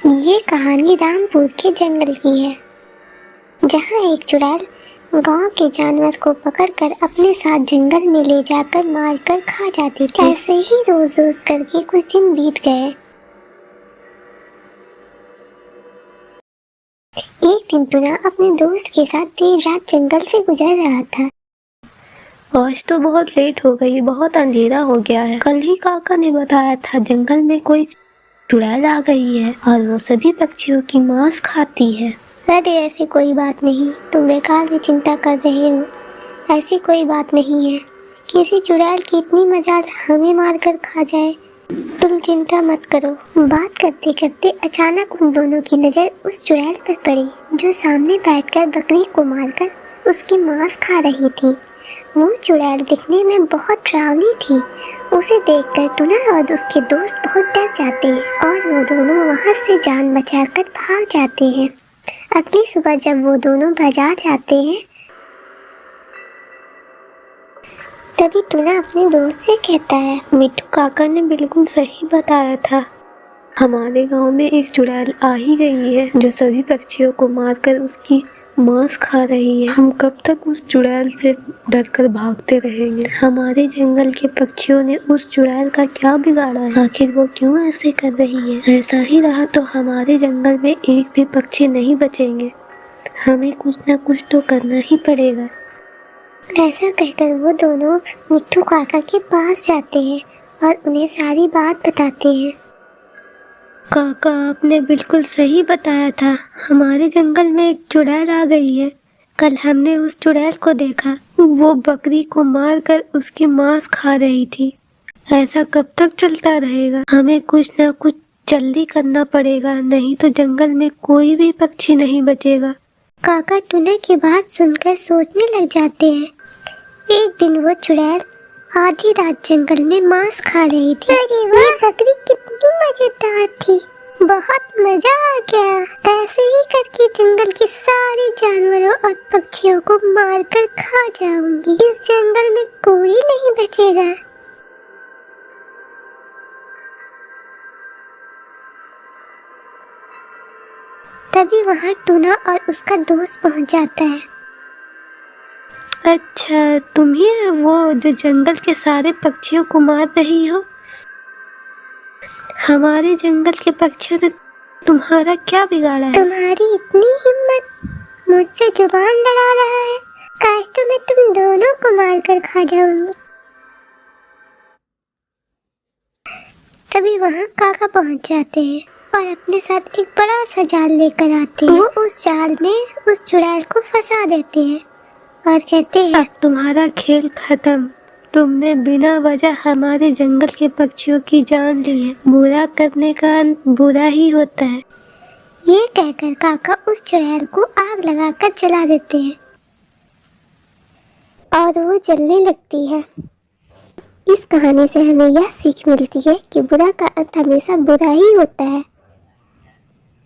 ये कहानी रामपुर के जंगल की है, जहाँ एक चुड़ैल गांव के जानवर को पकड़कर अपने साथ जंगल में ले जाकर मारकर खा जाती थी। ऐसे ही रोज रोज करके कुछ दिन बीत गए। एक दिन टुना अपने दोस्त के साथ देर रात जंगल से गुजर रहा था। आज तो बहुत लेट हो गई, बहुत अंधेरा हो गया है। कल ही काका ने बताया था जंगल में कोई चुड़ैल आ गई है और वो सभी पक्षियों की मांस खाती है। अरे ऐसी कोई बात नहीं, तुम बेकार में चिंता कर रहे हो। ऐसी कोई बात नहीं है, किसी चुड़ैल की इतनी मजाल हमें मारकर खा जाए। तुम चिंता मत करो। बात करते करते अचानक उन दोनों की नजर उस चुड़ैल पर पड़ी, जो सामने बैठकर बकरी को मारकर उसकी मांस खा रही थी। वो चुड़ैल दिखने में बहुत डरावनी थी। उसे देखकर टुना और उसके दोस्त बहुत डर जाते हैं और वो दोनों वहां से जान बचाकर भाग जाते हैं। अगली सुबह जब वो दोनों बाजार जाते हैं, तभी टुना अपने दोस्त से कहता है, मिट्टू काका ने बिल्कुल सही बताया था। हमारे गांव में एक चुड़ैल आ ही गई है, जो सभी पक्षियों को मारकर उसकी मांस खा रही है। हम कब तक उस चुड़ैल से डरकर भागते रहेंगे? हमारे जंगल के पक्षियों ने उस चुड़ैल का क्या बिगाड़ा है? आखिर वो क्यों ऐसे कर रही है? ऐसा ही रहा तो हमारे जंगल में एक भी पक्षी नहीं बचेंगे। हमें कुछ न कुछ तो करना ही पड़ेगा। ऐसा कहकर वो दोनों मिट्टू काका के पास जाते हैं और उन्हें सारी बात बताते हैं। काका, आपने बिल्कुल सही बताया था। हमारे जंगल में एक चुड़ैल आ गई है। कल हमने उस चुड़ैल को देखा, वो बकरी को मारकर उसकी मांस खा रही थी। ऐसा कब तक चलता रहेगा? हमें कुछ ना कुछ जल्दी करना पड़ेगा, नहीं तो जंगल में कोई भी पक्षी नहीं बचेगा। काका टुना की बात सुनकर सोचने लग जाते हैं। एक दिन वो चुड़ैल आधी रात जंगल में मांस खा रही थी। अरे वाह, ये बकरी कितनी मजेदार थी, बहुत मजा आ गया। ऐसे ही करके जंगल के सारे जानवरों और पक्षियों को मारकर खा जाऊंगी। इस जंगल में कोई नहीं बचेगा। तभी वहाँ टुना और उसका दोस्त पहुँच जाता है। अच्छा, तुम ही है वो जो जंगल के सारे पक्षियों को मार रही हो? हमारे जंगल के पक्षियों ने तुम्हारा क्या बिगाड़ा है? तुम्हारी इतनी हिम्मत, मुझसे जुबान लड़ा रहा है। काश तो मैं तुम दोनों को मारकर खा जाऊंगी। तभी वहाँ काका पहुँच जाते हैं और अपने साथ एक बड़ा सा जाल लेकर आते हैं। वो उस जाल में उस चुड़ैल को फंसा देते हैं और कहते हैं, अब तुम्हारा खेल खत्म। तुमने बिना वजह हमारे जंगल के पक्षियों की जान ली है। बुरा करने का अंत बुरा ही होता है। ये कहकर काका उस चुड़ैल को आग लगाकर जला देते हैं और वो जलने लगती है। इस कहानी से हमें यह सीख मिलती है कि बुरा का अंत हमेशा बुरा ही होता है।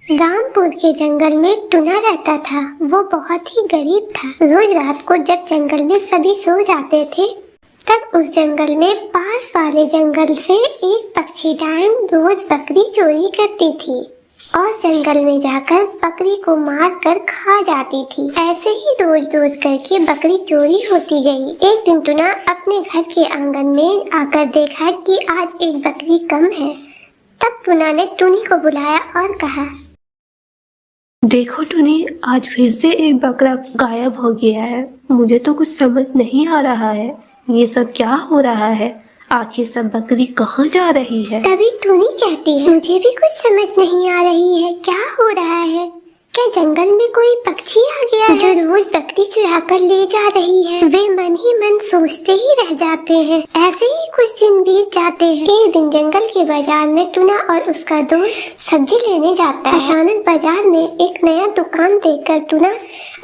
रामपुर के जंगल में टुना रहता था। वो बहुत ही गरीब था। रोज रात को जब जंगल में सभी सो जाते थे, तब उस जंगल में पास वाले जंगल से एक पक्षी डायन रोज बकरी चोरी करती थी और जंगल में जाकर बकरी को मार कर खा जाती थी। ऐसे ही रोज रोज करके बकरी चोरी होती गई। एक दिन टुना अपने घर के आंगन में आकर देखा कि आज एक बकरी कम है। तब टुना ने टुनी को बुलाया और कहा, देखो टुनी, आज फिर से एक बकरा गायब हो गया है। मुझे तो कुछ समझ नहीं आ रहा है, ये सब क्या हो रहा है? आखिर सब बकरी कहाँ जा रही है? तभी टुनी कहती है, मुझे भी कुछ समझ नहीं आ रही है, क्या हो रहा है? क्या जंगल में कोई पक्षी आ गया है जो रोज बकरी चुरा कर ले जा रही है? वे मन ही मन सोचते ही रह जाते हैं। ऐसे ही कुछ दिन बीत जाते हैं। एक दिन जंगल के बाजार में टुना और उसका दोस्त सब्जी लेने जाता है। अचानक बाजार में एक नया दुकान देखकर टुना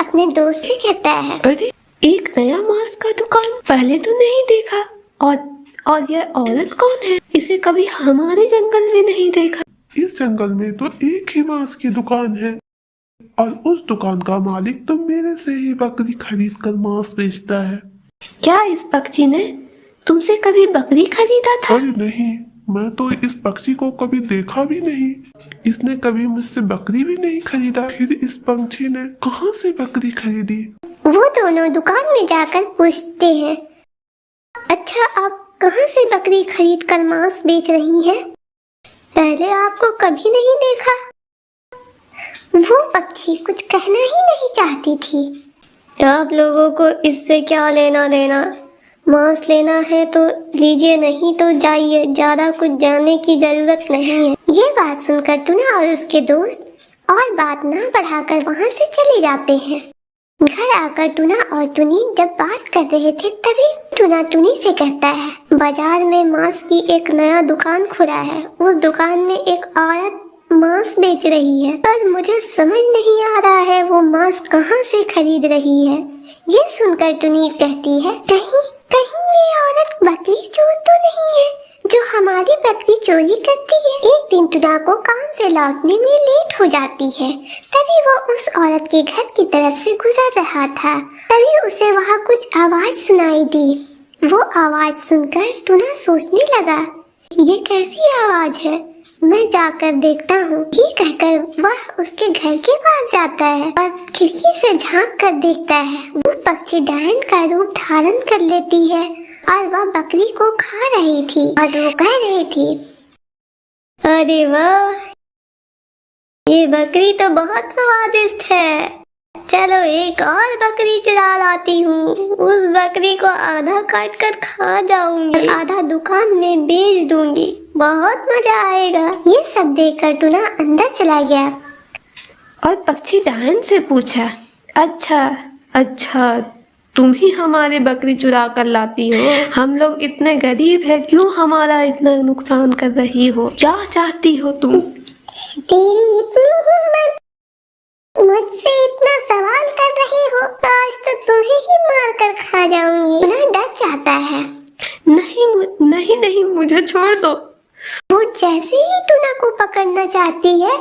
अपने दोस्त से कहता है, अरे, एक नया मांस का दुकान, पहले तो नहीं देखा। और यह औरत कौन है? इसे कभी हमारे जंगल में नहीं देखा। इस जंगल में तो एक ही मांस की दुकान है और उस दुकान का मालिक तो मेरे से ही बकरी खरीद कर मांस बेचता है। क्या इस पक्षी ने तुमसे कभी बकरी खरीदा था? अरे नहीं, मैं तो इस पक्षी को कभी देखा भी नहीं। इसने कभी मुझसे बकरी भी नहीं खरीदा। फिर इस पंछी ने कहाँ से बकरी खरीदी? वो दोनों दुकान में जाकर पूछते हैं। अच्छा, आप कहाँ से बकरी खरीद कर मांस बेच रही हैं? पहले आपको कभी नहीं देखा। वो पक्षी कुछ कहना ही नहीं चाहती थी। आप लोगों को इससे क्या लेना देना? मांस लेना है तो लीजिए, नहीं तो जाइए, ज्यादा कुछ जानने की जरूरत नहीं है। ये बात सुनकर टूना और उसके दोस्त और बात ना बढ़ाकर वहाँ से चले जाते हैं। घर आकर टूना और टुनी जब बात कर रहे थे तभी टूना टुनी से कहता है, बाजार में मांस की एक नया दुकान खुला है। उस दुकान में एक औरत मांस बेच रही है, पर मुझे समझ नहीं आ रहा है वो मांस कहाँ से खरीद रही है। ये सुनकर टुनी कहती है, कहीं ये औरत बकरी चोर तो नहीं है जो हमारी बकरी चोरी करती है। एक दिन टूना को काम से लौटने में लेट हो जाती है। तभी वो उस औरत के घर की तरफ से गुजर रहा था। तभी उसे वहाँ कुछ आवाज सुनाई दी। वो आवाज सुनकर टूना सोचने लगा, ये कैसी आवाज है, मैं जाकर देखता हूँ। ये कहकर वह उसके घर के पास जाता है और खिड़की से झांक कर देखता है। वो पक्षी डायन का रूप धारण कर लेती है और वह बकरी को खा रही थी और वो कह रही थी, अरे वाह, ये बकरी तो बहुत स्वादिष्ट है। चलो एक और बकरी चुरा लाती हूँ। उस बकरी को आधा काट कर खा जाऊंगी, आधा दुकान में बेच दूंगी, बहुत मजा आएगा। ये सब देखकर टूना अंदर चला गया और पक्षी डायन से पूछा, अच्छा तुम ही हमारे बकरी चुरा कर लाती हो? हम लोग इतने गरीब है, क्यों हमारा इतना नुकसान कर रही हो? क्या चाहती हो तुम? तेरी इतनी हिम्मत, मुझसे इतना सवाल कर रही हो, आज तो तुम्हें ही मार कर खा जाऊंगी। टूना डर जाता है। नहीं, मुझे छोड़ दो। वो जैसे ही टूना को पकड़ना चाहती है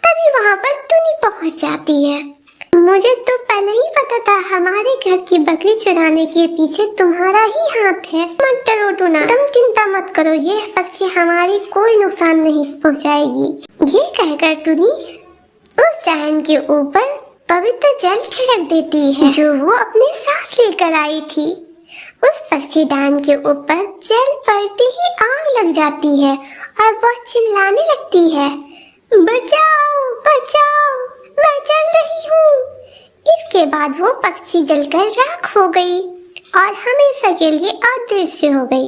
तभी वहाँ पर टुनी पहुँच जाती है। मुझे तो पहले ही पता था हमारे घर की बकरी चुराने के पीछे तुम्हारा ही हाथ है। मत डरो टूना, तुम चिंता मत करो, ये पक्षी हमारी कोई नुकसान नहीं पहुँचाएगी। ये कहकर टुनी उस जायन के ऊपर पवित्र जल छिड़क देती है जो वो अपने साथ लेकर आई थी। उस पक्षी डायन के ऊपर जल पड़ते ही आग लग जाती है और वह चिल्लाने लगती है, बचाओ बचाओ, मैं जल रही हूँ। इसके बाद वो पक्षी जलकर राख हो गई और हमेशा के लिए अदृश्य हो गई।